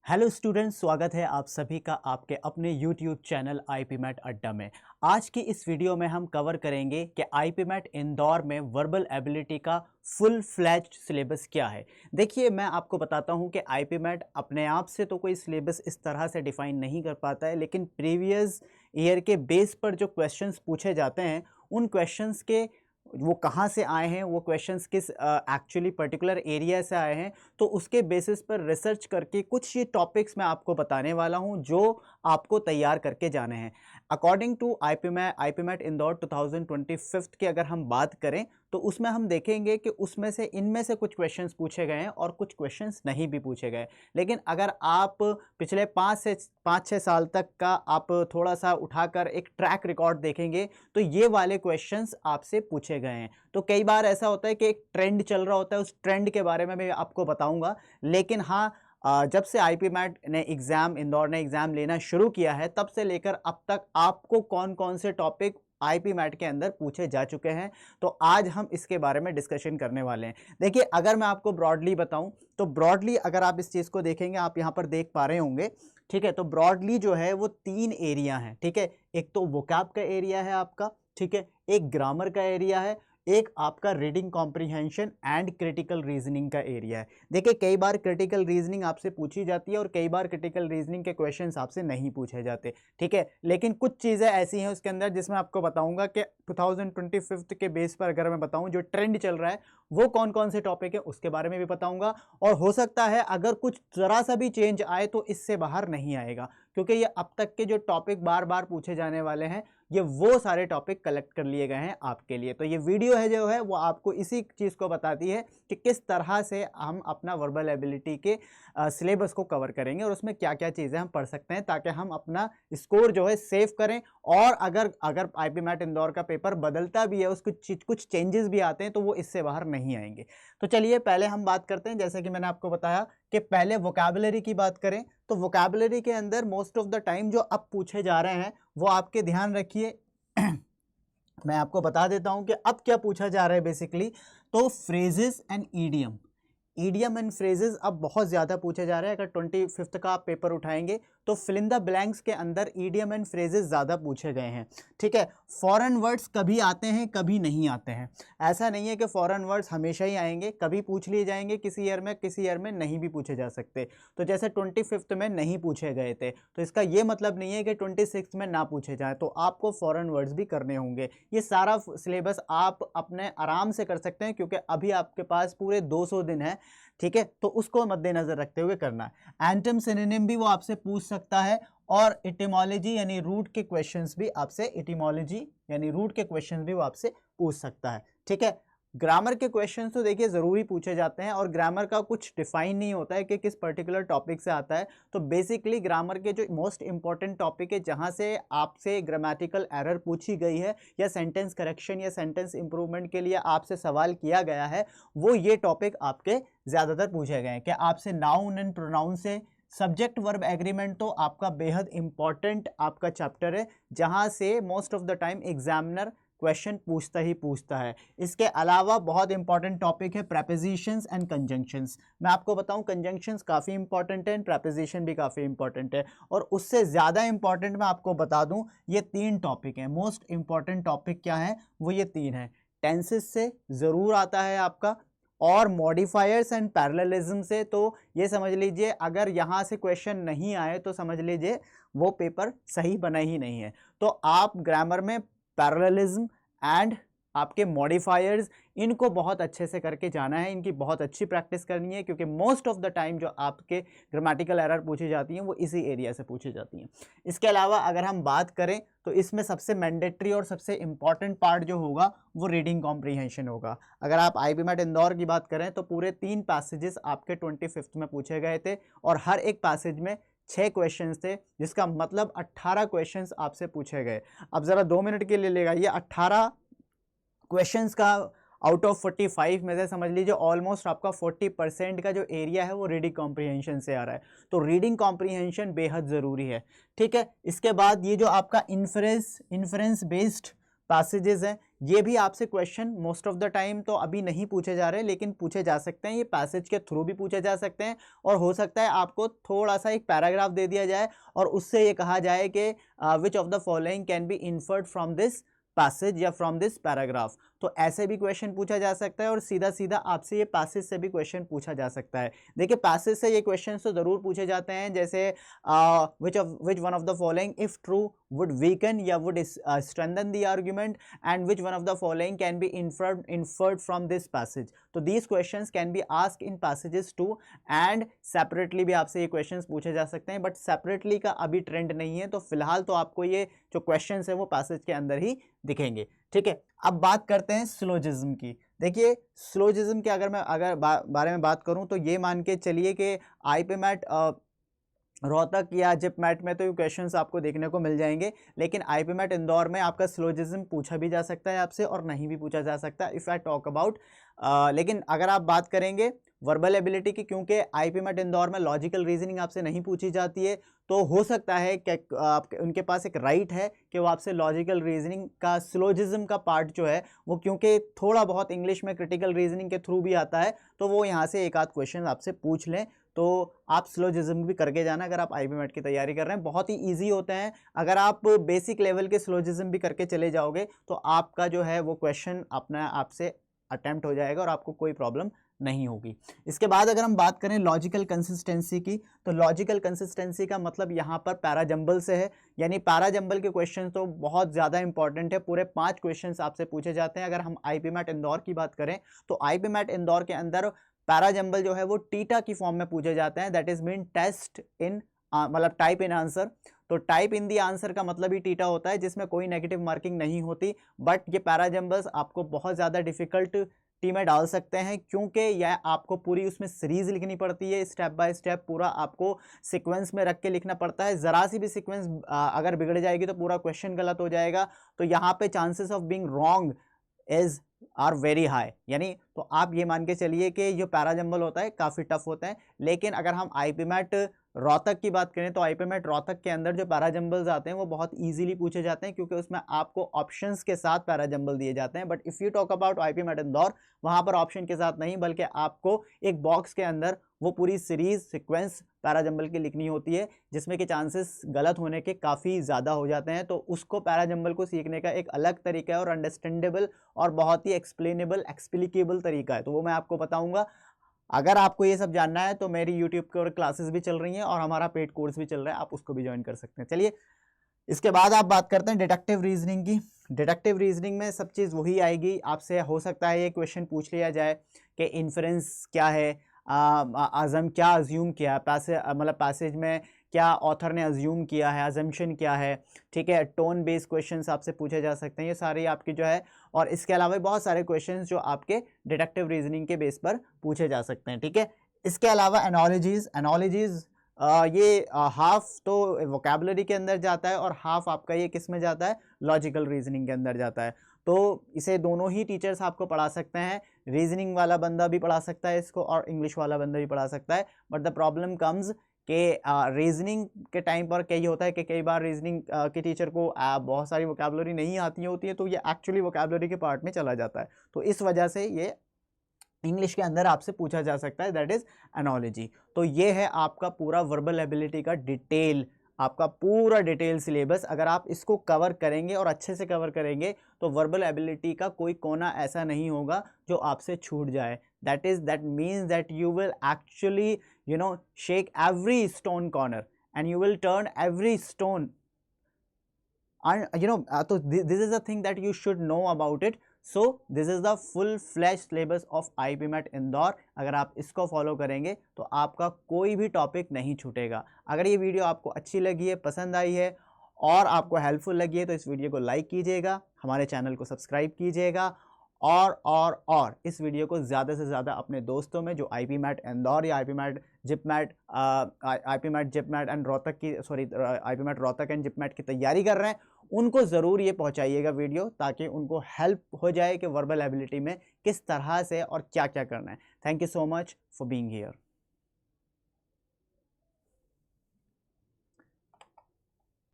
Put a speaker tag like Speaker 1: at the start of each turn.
Speaker 1: Hello students, स्वागत है आप सभी का आपके अपने यूट्यूब चैनल आईपी मैट अड्डा में। आज की इस वीडियो में हम कवर करेंगे कि आईपी मैट इंदौर में वर्बल एबिलिटी का फुल फ्लैज्ड सिलेबस क्या है। देखिए, मैं आपको बताता हूं कि आईपी मैट अपने आप से तो कोई सिलेबस इस तरह से डिफाइन नहीं कर पाता है, लेकिन प्रीवियस ईयर के बेस पर जो क्वेश्चंस पूछे जाते हैं उन क्वेश्चंस के वो कहाँ से आए हैं, वो क्वेश्चंस किस एक्चुअली पर्टिकुलर एरिया से आए हैं, तो उसके बेसिस पर रिसर्च करके कुछ ये टॉपिक्स मैं आपको बताने वाला हूं जो आपको तैयार करके जाने हैं। According to IPMAT Indore 2025 की अगर हम बात करें तो उसमें हम देखेंगे कि उसमें से इनमें से कुछ क्वेश्चंस पूछे गए हैं और कुछ क्वेश्चंस नहीं भी पूछे गए। लेकिन अगर आप पिछले 5 से 6 साल तक का आप थोड़ा सा उठाकर एक ट्रैक रिकॉर्ड देखेंगे तो ये वाले क्वेश्चंस आपसे पूछे गए हैं। तो कई बार ऐसा होता है कि एक ट्रेंड चल रहा होता है, उस ट्रेंड के बारे में मैं आपको बताऊंगा। लेकिन हाँ, जब से आईपी मैट ने इंदौर ने एग्जाम लेना शुरू किया है तब से लेकर अब तक आपको कौन कौन से टॉपिक आईपी मैट के अंदर पूछे जा चुके हैं, तो आज हम इसके बारे में डिस्कशन करने वाले हैं। देखिए, अगर मैं आपको ब्रॉडली बताऊं तो ब्रॉडली अगर आप इस चीज को देखेंगे, आप यहां पर देख पा रहे होंगे, ठीक है। तो ब्रॉडली जो है वो 3 एरिया है, ठीक है। एक तो वोकैब का एरिया है आपका, ठीक है। एक ग्रामर का एरिया है, एक आपका reading comprehension and critical reasoning का एरिया है। देखिए, कई बार क्रिटिकल रीजनिंग आपसे पूछी जाती है और कई बार क्रिटिकल रीजनिंग के क्वेश्चंस आपसे नहीं पूछे जाते, ठीक है। लेकिन कुछ चीज़ें ऐसी हैं उसके अंदर जिसमें आपको बताऊंगा कि 2025 के बेस पर अगर मैं बताऊं जो ट्रेंड चल रहा है वो कौन कौन से टॉपिक है उसके बारे में भी बताऊंगा। और हो सकता है अगर कुछ जरा सा भी चेंज आए तो इससे बाहर नहीं आएगा, क्योंकि ये अब तक के जो टॉपिक बार बार पूछे जाने वाले हैं ये वो सारे टॉपिक कलेक्ट कर लिए गए हैं आपके लिए। तो ये वीडियो है जो है वो आपको इसी चीज़ को बताती है कि किस तरह से हम अपना वर्बल एबिलिटी के सिलेबस को कवर करेंगे और उसमें क्या क्या चीज़ें हम पढ़ सकते हैं ताकि हम अपना स्कोर जो है सेव करें। और अगर अगर आईपी मैट इंदौर का पेपर बदलता भी है, उसको कुछ चेंजेस भी आते हैं तो वो इससे बाहर नहीं आएंगे। तो चलिए पहले हम बात करते हैं, जैसे कि मैंने आपको बताया कि पहले वोकैबुलरी की बात करें तो वोकैबुलरी के अंदर मोस्ट ऑफ द टाइम जो अब पूछे जा रहे हैं वो आपके ध्यान रखिए। मैं आपको बता देता हूं कि अब क्या पूछा जा रहा है बेसिकली। तो phrases and idiom and phrases अब बहुत ज़्यादा पूछे जा रहे हैं। अगर 25 का आप पेपर उठाएंगे तो फिल इन द ब्लैंक्स के अंदर ईडियम एंड फ्रेजेस ज़्यादा पूछे गए हैं, ठीक है। फॉरेन वर्ड्स कभी आते हैं कभी नहीं आते हैं, ऐसा नहीं है कि फॉरेन वर्ड्स हमेशा ही आएंगे, कभी पूछ लिए जाएंगे किसी ईयर में नहीं भी पूछे जा सकते। तो जैसे 25 में नहीं पूछे गए थे तो इसका ये मतलब नहीं है कि 26 में ना पूछे जाए, तो आपको फॉरेन वर्ड्स भी करने होंगे। ये सारा सिलेबस आप अपने आराम से कर सकते हैं क्योंकि अभी आपके पास पूरे 200 दिन है, ठीक है। तो उसको मद्देनजर रखते हुए करना है। एंटम सिनोनिम भी वो आपसे पूछ सकता है और इटिमोलॉजी यानी रूट के क्वेश्चंस भी आपसे वो आपसे पूछ सकता है, ठीक है। ग्रामर के क्वेश्चंस तो देखिए ज़रूरी पूछे जाते हैं और ग्रामर का कुछ डिफाइन नहीं होता है कि किस पर्टिकुलर टॉपिक से आता है। तो बेसिकली ग्रामर के जो मोस्ट इंपॉर्टेंट टॉपिक है जहां से आपसे ग्रामेटिकल एरर पूछी गई है या सेंटेंस करेक्शन या सेंटेंस इंप्रूवमेंट के लिए आपसे सवाल किया गया है, वो ये टॉपिक आपके ज़्यादातर पूछे गए हैं। कि आपसे नाउन एंड प्रोनाउन से सब्जेक्ट वर्ब एग्रीमेंट तो आपका बेहद इंपॉर्टेंट आपका चैप्टर है जहां से most of the time examiner question पूछता है। इसके अलावा बहुत इंपॉर्टेंट टॉपिक है प्रेपोजिशंस एंड कंजंक्शंस। मैं आपको बताऊं कंजंक्शंस काफ़ी इंपॉर्टेंट है, प्रेपोजिशन भी काफ़ी इंपॉर्टेंट है। और उससे ज़्यादा इंपॉर्टेंट मैं आपको बता दूं ये 3 टॉपिक हैं। मोस्ट इंपॉर्टेंट टॉपिक क्या है, वो ये 3 है। टेंसेस से ज़रूर आता है आपका, और मॉडिफायर्स एंड पैरेललिज्म से तो ये समझ लीजिए अगर यहाँ से क्वेश्चन नहीं आए तो समझ लीजिए वो पेपर सही बना ही नहीं है। तो आप ग्रामर में पैरेललिज्म एंड आपके मॉडिफायर्स इनको बहुत अच्छे से करके जाना है, इनकी बहुत अच्छी प्रैक्टिस करनी है क्योंकि मोस्ट ऑफ द टाइम जो आपके ग्रामेटिकल एरर पूछी जाती हैं वो इसी एरिया से पूछी जाती हैं। इसके अलावा अगर हम बात करें तो इसमें सबसे मैंडेटरी और सबसे इंपॉर्टेंट पार्ट जो होगा वो रीडिंग कॉम्प्रीहेंशन होगा। अगर आप आईपी मैट इंदौर की बात करें तो पूरे 3 पैसेजेस आपके 25 में पूछे गए थे और हर एक पैसेज में 6 क्वेश्चंस थे, जिसका मतलब 18 क्वेश्चंस आपसे पूछे गए। अब ज़रा 2 मिनट के लिए लेगा, ये 18 क्वेश्चंस का आउट ऑफ 45 में से समझ लीजिए ऑलमोस्ट आपका 40% का जो एरिया है वो रीडिंग कॉम्प्रीहेंशन से आ रहा है। तो रीडिंग कॉम्प्रीहेंशन बेहद ज़रूरी है, ठीक है। इसके बाद ये जो आपका इन्फ्रेंस बेस्ड पैसेजेस हैं, ये भी आपसे question most of the time तो अभी नहीं पूछे जा रहे, लेकिन पूछे जा सकते हैं, ये पैसेज के थ्रू भी पूछे जा सकते हैं। और हो सकता है आपको थोड़ा सा एक पैराग्राफ दे दिया जाए और उससे ये कहा जाए कि which of the following can be inferred from this passage या फ्रॉम दिस पैराग्राफ। तो ऐसे भी क्वेश्चन पूछा जा सकता है और सीधा सीधा आपसे ये पैसेज से भी क्वेश्चन पूछा जा सकता है। देखिए पैसेज से ये क्वेश्चन तो जरूर पूछे जाते हैं, जैसे which one of the following if true would weaken या would strengthen the argument and which one of the following can be inferred from this passage. तो these questions can be asked in passages too, and separately भी आपसे ये questions पूछे जा सकते हैं, but separately का अभी ट्रेंड नहीं है, तो फिलहाल तो आपको ये जो क्वेश्चंस है वो पैसेज के अंदर ही दिखेंगे। ठीक है, अब बात करते हैं सिलोजिज्म की। देखिए सिलोजिज्म के अगर मैं बारे में बात करूं तो ये मान के चलिए कि आईपीमैट रोहतक या जिपमैट में तो ये क्वेश्चंस आपको देखने को मिल जाएंगे, लेकिन आईपीमैट इंदौर में आपका सिलोजिज्म पूछा भी जा सकता है आपसे और नहीं भी पूछा जा सकता इफ़ आई टॉक अबाउट। लेकिन अगर आप बात करेंगे वर्बल एबिलिटी की, क्योंकि आईपीमैट इंदौर में लॉजिकल रीजनिंग आपसे नहीं पूछी जाती है, तो हो सकता है कि आपके उनके पास एक राइट है कि वो आपसे लॉजिकल रीजनिंग का सिलोजिज्म का पार्ट जो है वो, क्योंकि थोड़ा बहुत इंग्लिश में क्रिटिकल रीजनिंग के थ्रू भी आता है, तो वो यहाँ से एक आध क्वेश्चन आपसे पूछ लें। तो आप सिलोजिज्म भी करके जाना अगर आप आईपीमैट की तैयारी कर रहे हैं, बहुत ही ईजी होते हैं। अगर आप बेसिक लेवल के सिलोजिज्म भी करके चले जाओगे तो आपका जो है वो क्वेश्चन अपना आपसे अटेम्प्ट हो जाएगा और आपको कोई प्रॉब्लम नहीं होगी। इसके बाद अगर हम बात करें लॉजिकल कंसिस्टेंसी की, तो लॉजिकल कंसिस्टेंसी का मतलब यहाँ पर पैराजंबल से है, यानी पैराजंबल के क्वेश्चन तो बहुत ज़्यादा इंपॉर्टेंट है। पूरे 5 क्वेश्चंस आपसे पूछे जाते हैं। अगर हम आईपीमैट इंदौर की बात करें तो आईपीमैट इंदौर के अंदर पैराजंबल जो है वो टीटा की फॉर्म में पूछे जाते हैं, दैट इज मीन टेस्ट इन मतलब टाइप इन आंसर। तो टाइप इन दी आंसर का मतलब ही टीटा होता है, जिसमें कोई नेगेटिव मार्किंग नहीं होती। बट ये पैराजंबल्स आपको बहुत ज़्यादा डिफिकल्ट टी में डाल सकते हैं, क्योंकि यह आपको पूरी उसमें सीरीज लिखनी पड़ती है, स्टेप बाय स्टेप पूरा आपको सीक्वेंस में रख के लिखना पड़ता है। ज़रा सी भी सीक्वेंस अगर बिगड़ जाएगी तो पूरा क्वेश्चन गलत हो जाएगा। तो यहाँ पे chances of being wrong are very high, यानी तो आप ये मान के चलिए कि जो पैराजंबल होता है काफ़ी टफ होता है। लेकिन अगर हम आईपीमैट रोहतक की बात करें तो आईपीमैट रोहतक के अंदर जो पैराजंबल्स आते हैं वो बहुत इजीली पूछे जाते हैं, क्योंकि उसमें आपको ऑप्शंस के साथ पैराजंबल दिए जाते हैं। But if you talk about IPMAT Indore, वहाँ पर ऑप्शन के साथ नहीं, बल्कि आपको एक बॉक्स के अंदर वो पूरी सीरीज सीक्वेंस पैराजंबल की लिखनी होती है, जिसमें कि चांसेस गलत होने के काफ़ी ज़्यादा हो जाते हैं। तो उसको पैराजंबल को सीखने का एक अलग तरीका है और अंडरस्टैंडेबल और बहुत ही एक्सप्लेनेबल एक्सप्लिकेबल तरीका है, तो वो मैं आपको बताऊंगा। अगर आपको ये सब जानना है तो मेरी यूट्यूब पर क्लासेस भी चल रही हैं और हमारा पेड कोर्स भी चल रहा है, आप उसको भी ज्वाइन कर सकते हैं। चलिए इसके बाद आप बात करते हैं डिडक्टिव रीजनिंग की। डिडक्टिव रीजनिंग में सब चीज़ वही आएगी। आपसे हो सकता है ये क्वेश्चन पूछ लिया जाए कि इन्फ्रेंस क्या है, आज़म क्या अज्यूम किया, मतलब पैसेज में क्या ऑथर ने अज्यूम किया है, अजम्पशन क्या है। ठीक है, टोन बेस्ड क्वेश्चंस आपसे पूछे जा सकते हैं, ये सारे आपकी जो है। और इसके अलावा बहुत सारे क्वेश्चंस जो आपके डिडक्टिव रीजनिंग के बेस पर पूछे जा सकते हैं। ठीक है, इसके अलावा एनालॉजीज ये हाफ तो वोकैबुलरी के अंदर जाता है और हाफ आपका ये किस में जाता है, लॉजिकल रीजनिंग के अंदर जाता है। तो इसे दोनों ही टीचर्स आपको पढ़ा सकते हैं, रीजनिंग वाला बंदा भी पढ़ा सकता है इसको और इंग्लिश वाला बंदा भी पढ़ा सकता है। बट द प्रॉब्लम कम्स कि रीजनिंग के टाइम पर क्या होता है कि कई बार रीजनिंग के टीचर को बहुत सारी वोकैबुलरी नहीं आती होती है, तो ये एक्चुअली वोकैबुलरी के पार्ट में चला जाता है। तो इस वजह से ये इंग्लिश के अंदर आपसे पूछा जा सकता है, दैट इज एनालॉजी। तो ये है आपका पूरा वर्बल एबिलिटी का डिटेल, आपका पूरा डिटेल सिलेबस। अगर आप इसको कवर करेंगे और अच्छे से कवर करेंगे तो वर्बल एबिलिटी का कोई कोना ऐसा नहीं होगा जो आपसे छूट जाए। that means that you will actually shake every stone corner and you will turn every stone, and so this is the thing that you should know about it. So this is the full-fledged syllabus of IPMAT Indore. अगर आप इसको follow करेंगे तो आपका कोई भी topic नहीं छूटेगा। अगर ये वीडियो आपको अच्छी लगी है, पसंद आई है और आपको हेल्पफुल लगी है तो इस वीडियो को लाइक कीजिएगा, हमारे चैनल को सब्सक्राइब कीजिएगा और इस वीडियो को ज़्यादा से ज़्यादा अपने दोस्तों में जो IPMAT इंदौर या IPMAT जिपमैट एंड रोहतक की IPMAT रोहतक एंड जिपमैट की तैयारी कर रहे हैं, उनको ज़रूर ये पहुंचाइएगा वीडियो, ताकि उनको हेल्प हो जाए कि वर्बल एबिलिटी में किस तरह से और क्या क्या करना है। Thank you so much for being here.